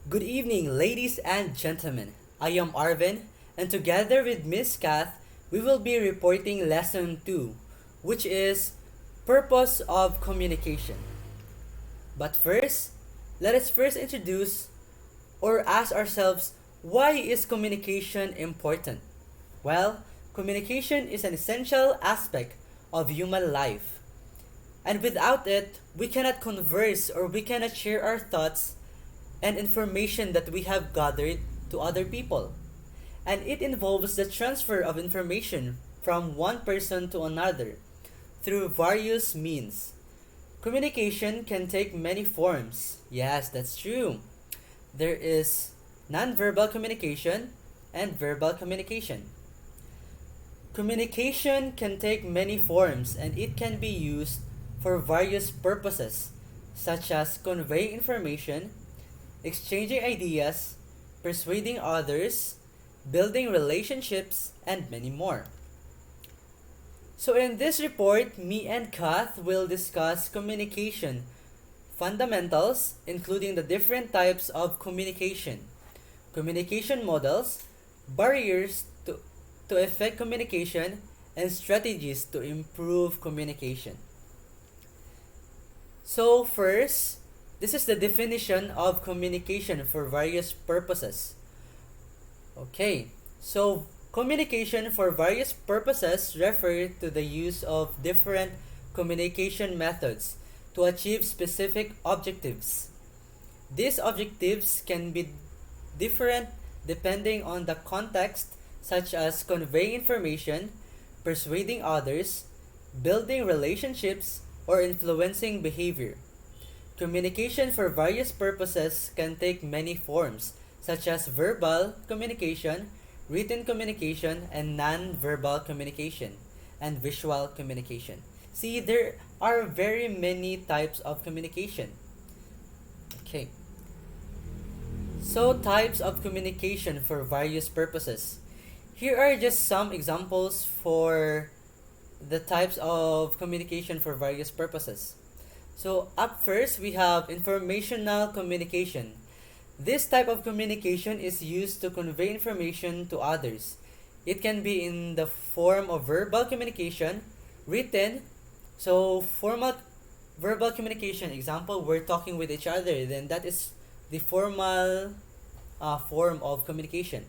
Good evening, ladies and gentlemen. I am Arvin, and together with Miss Kath, we will be reporting Lesson 2, which is Purpose of Communication. But first, let us first introduce or ask ourselves, why is communication important? Well, communication is an essential aspect of human life, and without it, we cannot converse or we cannot share our thoughts and information that we have gathered to other people. And it involves the transfer of information from one person to another through various means. Communication can take many forms. Yes, that's true. There is nonverbal communication and verbal communication. Communication can take many forms and it can be used for various purposes, such as conveying information, exchanging ideas, persuading others, building relationships, and many more. So, in this report, me and Kath will discuss communication fundamentals, including the different types of communication, communication models, barriers to effect communication, and strategies to improve communication. So, first, this is the definition of communication for various purposes. Okay, so communication for various purposes refer to the use of different communication methods to achieve specific objectives. These objectives can be different depending on the context, such as conveying information, persuading others, building relationships, or influencing behavior. Communication for various purposes can take many forms, such as verbal communication, written communication, and non-verbal communication, and visual communication. See, there are very many types of communication. Okay. So, types of communication for various purposes. Here are just some examples for the types of communication for various purposes. So, up first, we have informational communication. This type of communication is used to convey information to others. It can be in the form of verbal communication, written, so formal verbal communication, example, we're talking with each other, then that is the formal form of communication.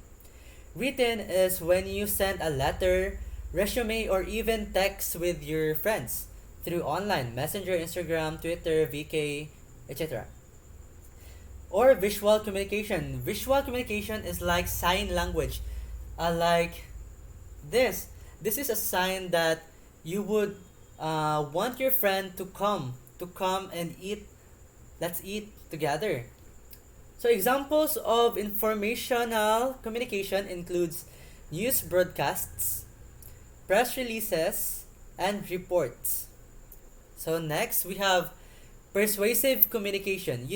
Written is when you send a letter, resume, or even text with your friends through online, Messenger, Instagram, Twitter, VK, etc. Or visual communication. Visual communication is like sign language. Like this. This is a sign that you would want your friend to come and eat. Let's eat together. So examples of informational communication includes news broadcasts, press releases, and reports. So next we have persuasive communication.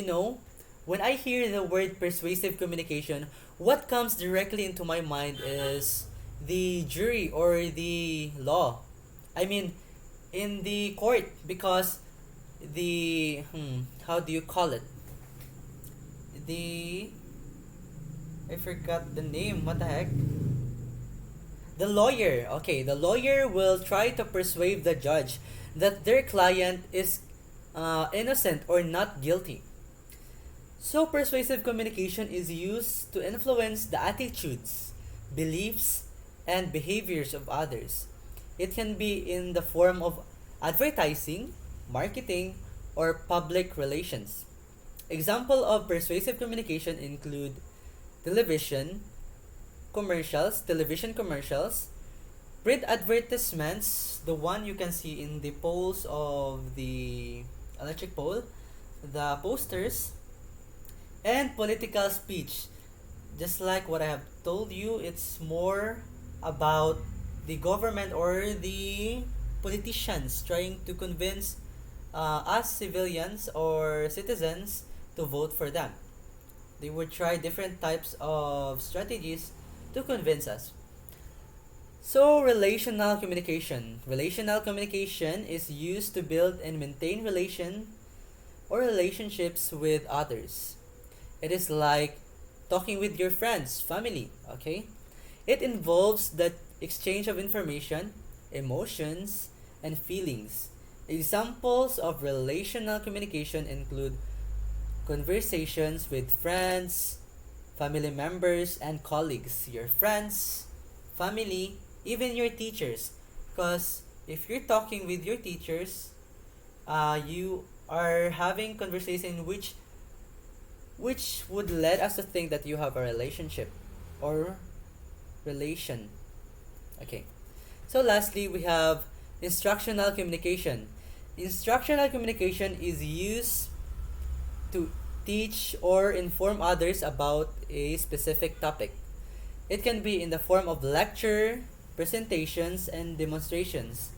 When I hear the word persuasive communication, what comes directly into my mind is the jury or the law. I mean, in the court, because the how do you call it? The I forgot the name. What the heck? The lawyer. Okay, the lawyer will try to persuade the judge that their client is innocent or not guilty. So, persuasive communication is used to influence the attitudes, beliefs, and behaviors of others. It can be in the form of advertising, marketing, or public relations. Example of persuasive communication include television television commercials, print advertisements, the one you can see in the poles of the electric pole, the posters, and political speech. Just like what I have told you, it's more about the government or the politicians trying to convince us civilians or citizens to vote for them. They would try different types of strategies to convince us. So, relational communication. Relational communication is used to build and maintain relationships with others. It is like talking with your friends, family, okay? It involves the exchange of information, emotions, and feelings. Examples of relational communication include conversations with friends, family members, and colleagues, your friends, family, even your teachers. Because if you're talking with your teachers, you are having conversation which would lead us to think that you have a relationship or relation. Okay. So lastly, we have instructional communication. Instructional communication is used to teach or inform others about a specific topic. It can be in the form of lecture, presentations, and demonstrations.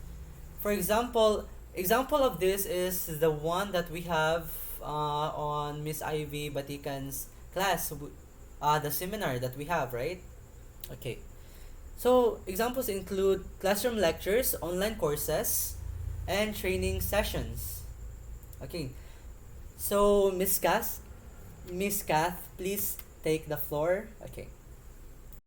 For example of this is the one that we have on Miss Ivy Batikan's class, the seminar that we have, right? Okay. So examples include classroom lectures, online courses, and training sessions. Okay. So Miss Kath, please take the floor. Okay.